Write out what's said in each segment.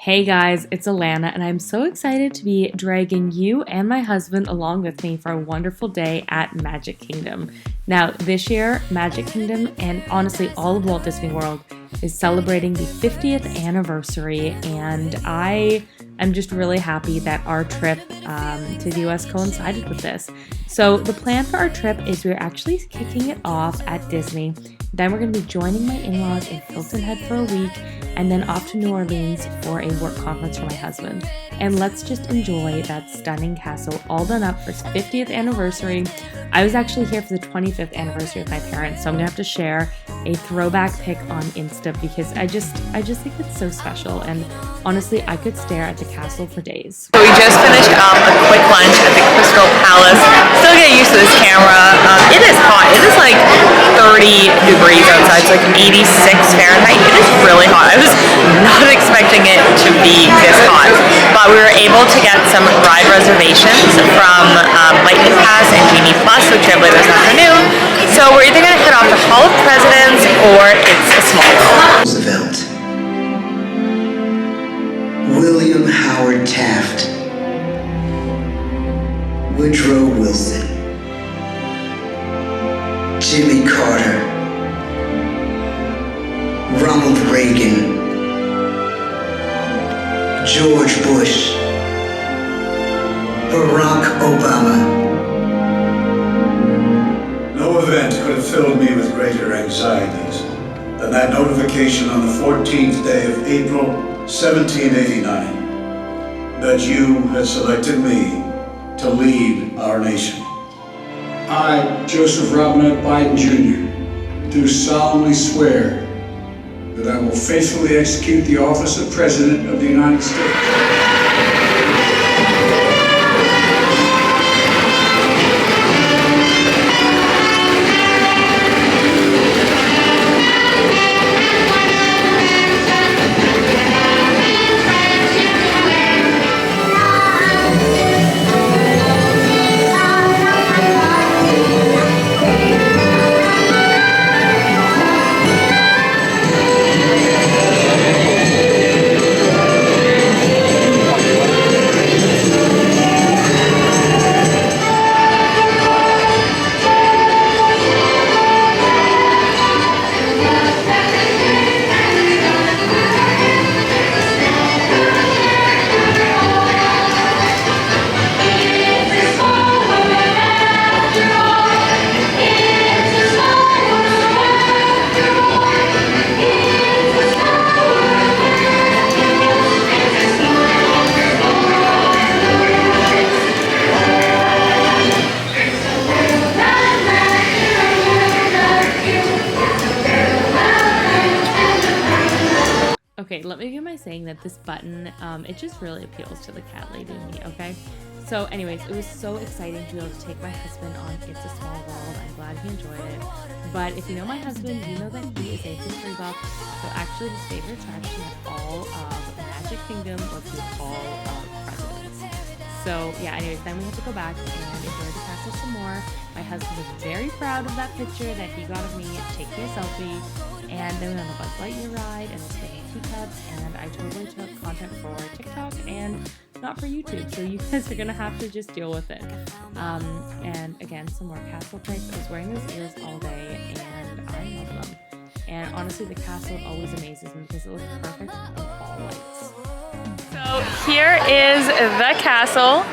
Hey guys, it's Alana, and I'm so excited to be dragging you and my husband along with me for a wonderful day at Magic Kingdom. Now, this year, Magic Kingdom, and honestly all of Walt Disney World, is celebrating the 50th anniversary, and I am just really happy that our trip to the US coincided with this. So the plan for our trip is we're actually kicking it off at Disney. Then we're going to be joining my in-laws in Hilton Head for a week, and then off to New Orleans for a work conference for my husband. And let's just enjoy that stunning castle all done up for its 50th anniversary. I was actually here for the 25th anniversary with my parents, so I'm gonna have to share a throwback pic on Insta because I just think it's so special, and honestly I could stare at the castle for days. So we just finished up a quick lunch at the Crystal Palace. Still getting used to this camera. It is hot. It is like 30 degrees outside. It's like 86 Fahrenheit. It is really hot. I was not expecting it to be this hot, but we were able to get some ride reservations from Lightning Pass and Genie Plus, so traveling this afternoon. So we're either going to head off to Hall of Presidents or it's a small world. Roosevelt, William Howard Taft, Woodrow Wilson, Jimmy Carter, Ronald Reagan, George Bush, Barack Obama. No event could have filled me with greater anxieties than that notification on the 14th day of April, 1789, that you had selected me to lead our nation. I, Joseph Robinette Biden Jr., do solemnly swear that I will faithfully execute the office of President of the United States. Okay, let me begin by saying that this button, it just really appeals to the cat lady in me, okay? So anyways, it was so exciting to be able to take my husband on It's a Small World. I'm glad he enjoyed it. But if you know my husband, you know that he is a history buff. So actually his favorite attraction of all of Magic Kingdom was the Hall of Presidents. So yeah, anyways, then we had to go back and enjoy the castle some more. My husband was very proud of that picture that he got of me taking a selfie. And then we went on the Buzz Lightyear ride and was taking teacups, and I totally took content for TikTok and not for YouTube, so you guys are gonna have to just deal with it. And again, some more castle pics. I was wearing those ears all day and I love them. And honestly, the castle always amazes me because it looks perfect with all lights. So here is the castle.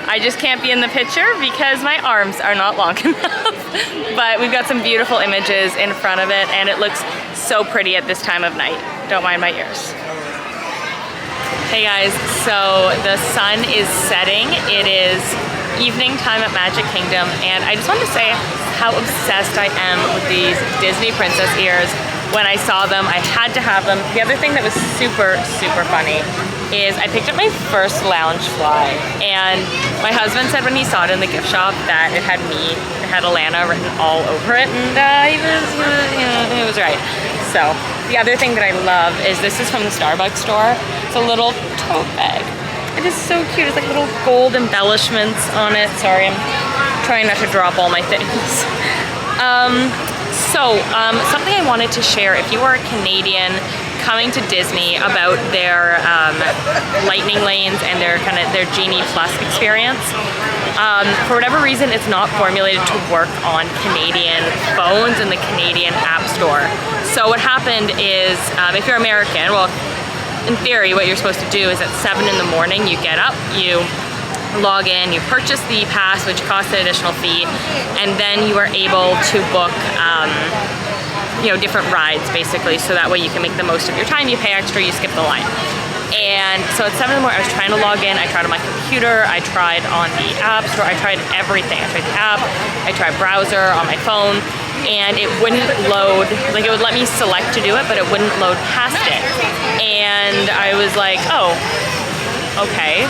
I just can't be in the picture because my arms are not long enough. But we've got some beautiful images in front of it, and it looks so pretty at this time of night. Don't mind my ears. Hey guys, so the sun is setting. It is evening time at Magic Kingdom, and I just wanted to say how obsessed I am with these Disney princess ears. When I saw them, I had to have them. The other thing that was super, super funny is I picked up my first lounge fly, and my husband said when he saw it in the gift shop that it had me, it had Alana written all over it, and he was right. So the other thing that I love is this is from the Starbucks store. It's a little tote bag. It is so cute. It's like little gold embellishments on it. Sorry, I'm trying not to drop all my things. Something I wanted to share, if you are a Canadian coming to Disney, about their lightning lanes and their Genie Plus experience. For whatever reason, it's not formulated to work on Canadian phones in the Canadian App Store. So what happened is, if you're American, well, in theory, what you're supposed to do is at 7 in the morning, you get up, you log in, you purchase the pass, which costs an additional fee, and then you are able to book different rides, basically, so that way you can make the most of your time. You pay extra, you skip the line. And so at 7 in the morning, I was trying to log in. I tried on my computer, I tried on the App Store, I tried everything. I tried the app, I tried browser on my phone, and it wouldn't load. Like, it would let me select to do it, but it wouldn't load past it. And I was like, oh, okay.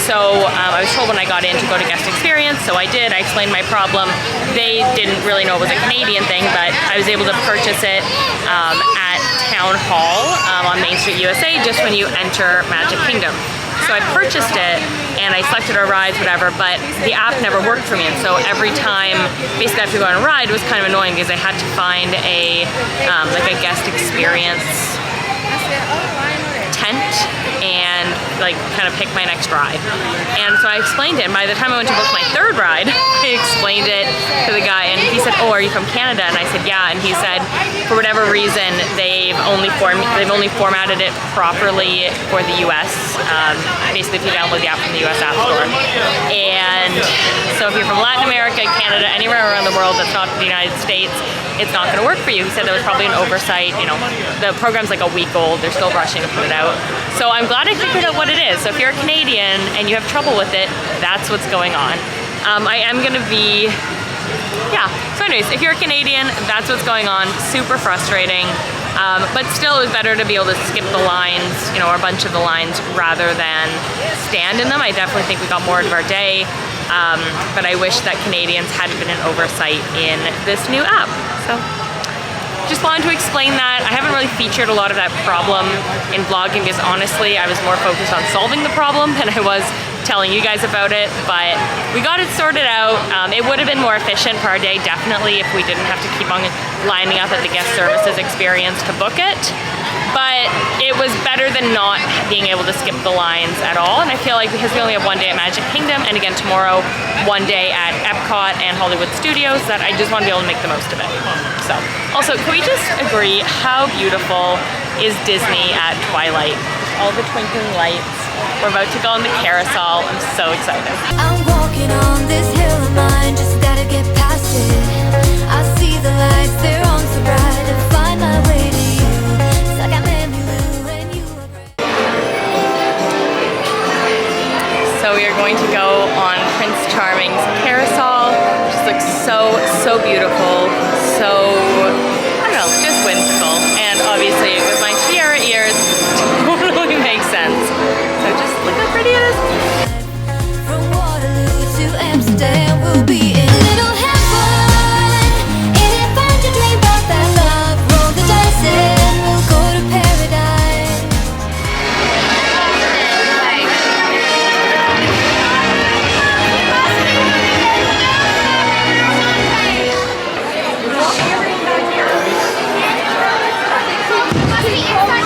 So I was told when I got in to go to guest experience, so I did. I explained my problem. They didn't really know it was a Canadian thing, but I was able to purchase it at Town Hall on Main Street, USA, just when you enter Magic Kingdom. So I purchased it and I selected our rides, whatever, but the app never worked for me. And so every time, basically I have to go on a ride, it was kind of annoying because I had to find a guest experience tent and kind of pick my next ride. And so I explained it, and by the time I went to book my third ride, I explained it to the guy, and he said, oh, are you from Canada? And I said, yeah. And he said, for whatever reason, they've only formatted it properly for the US. Basically, if you download the app from the US App Store. And so if you're from Latin America, Canada, anywhere around the world that's not the United States, it's not going to work for you. He said there was probably an oversight. The program's like a week old. They're still rushing to put it out. So I'm glad I figured out what it is. So if you're a Canadian and you have trouble with it, that's what's going on. I am going to be, so anyways, if you're a Canadian, that's what's going on. Super frustrating. But still, it was better to be able to skip the lines, or a bunch of the lines, rather than stand in them. I definitely think we got more out of our day. But I wish that Canadians had been an oversight in this new app. So just wanted to explain that. I haven't really featured a lot of that problem in vlogging because honestly, I was more focused on solving the problem than I was telling you guys about it, but we got it sorted out. It would have been more efficient for our day, definitely, if we didn't have to keep on lining up at the guest services experience to book it. But it was better than not being able to skip the lines at all. And I feel like because we only have one day at Magic Kingdom, and again tomorrow, one day at Epcot and Hollywood Studios, that I just want to be able to make the most of it. So, also, can we just agree how beautiful is Disney at twilight? All the twinkling lights. We're about to go on the carousel. I'm so excited. I'm walking on this hill of mine, just gotta get past it. I see the lights, they're on so bright, and find my way to you. It's like I met you when you were great. So we are going to go on Prince Charming's carousel, which looks so beautiful, so, I don't know, just whimsical. And obviously with my tiara ears, totally makes sense. So just look how pretty it is. From Waterloo to Amsterdam, we'll be in little heaven. And if I to dream about that love, roll the dice and we'll go to paradise. Must be inside.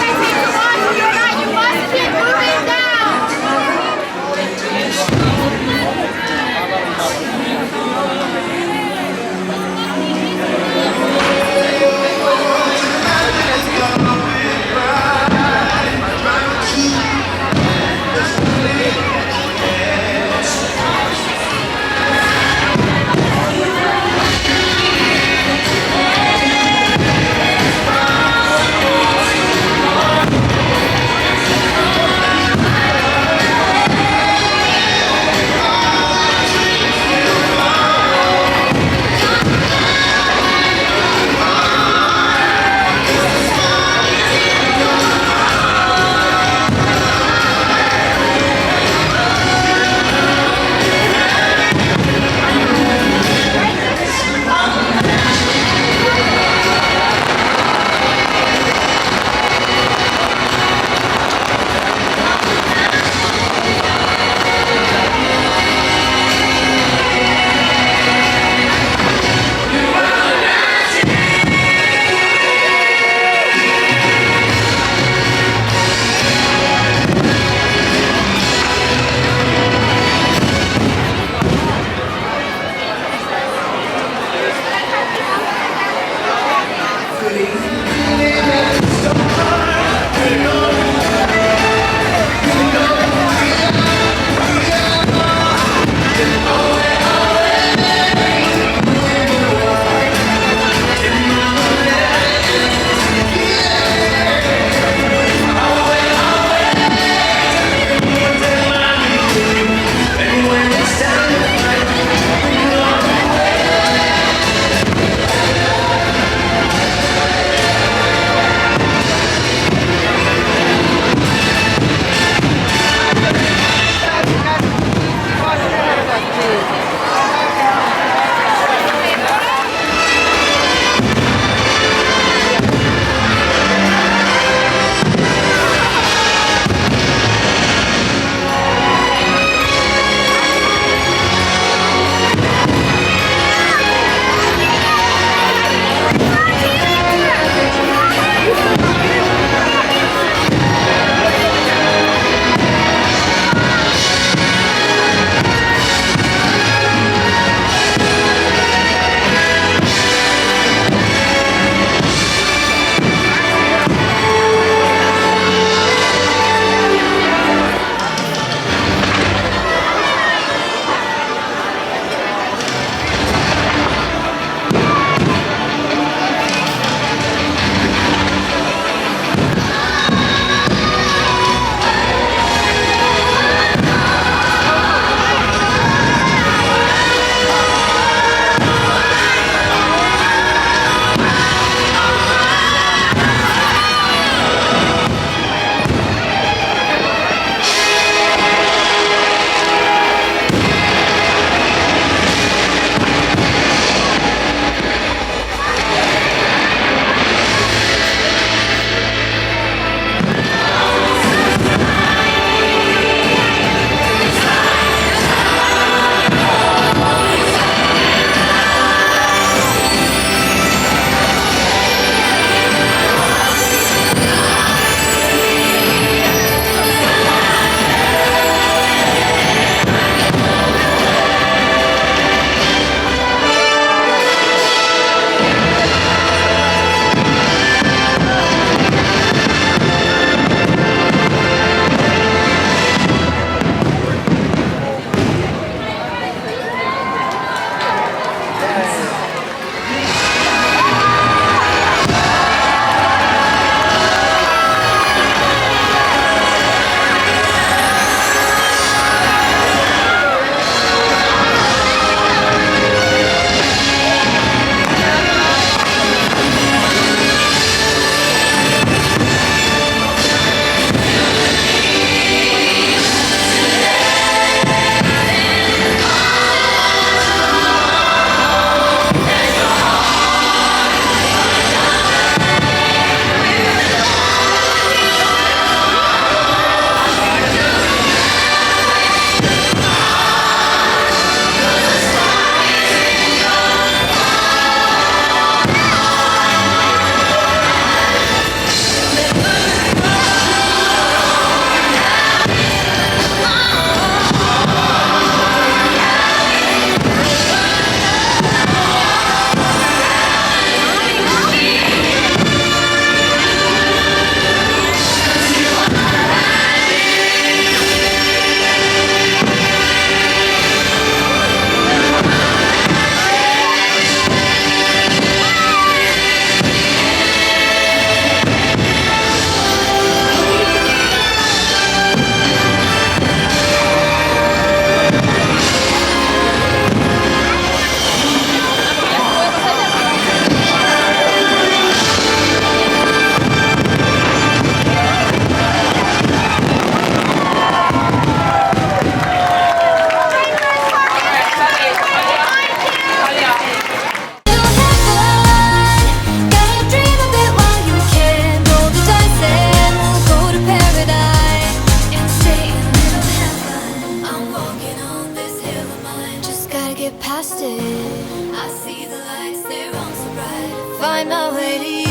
lost it. I see the lights, they're on so bright. Find my way to you.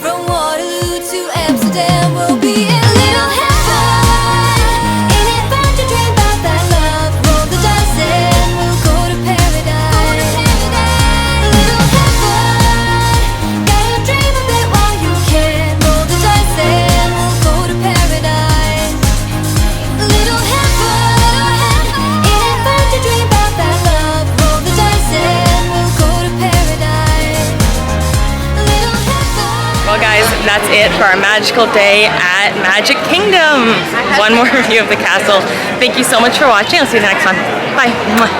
From Waterloo to Amsterdam, we'll be in a little heaven. Ain't it fun to dream about that love? Roll the dice and we'll go to paradise. A little heaven. Gotta dream a bit while you can. Roll the dice and we'll go to paradise. A little heaven. Ain't it fun to dream about that love? Roll the dice and we'll go to paradise. A little heaven. Well guys, that's it for our magical day at Magic Kingdom. One more review of the castle. Thank you so much for watching. I'll see you next one. Bye. Mwah.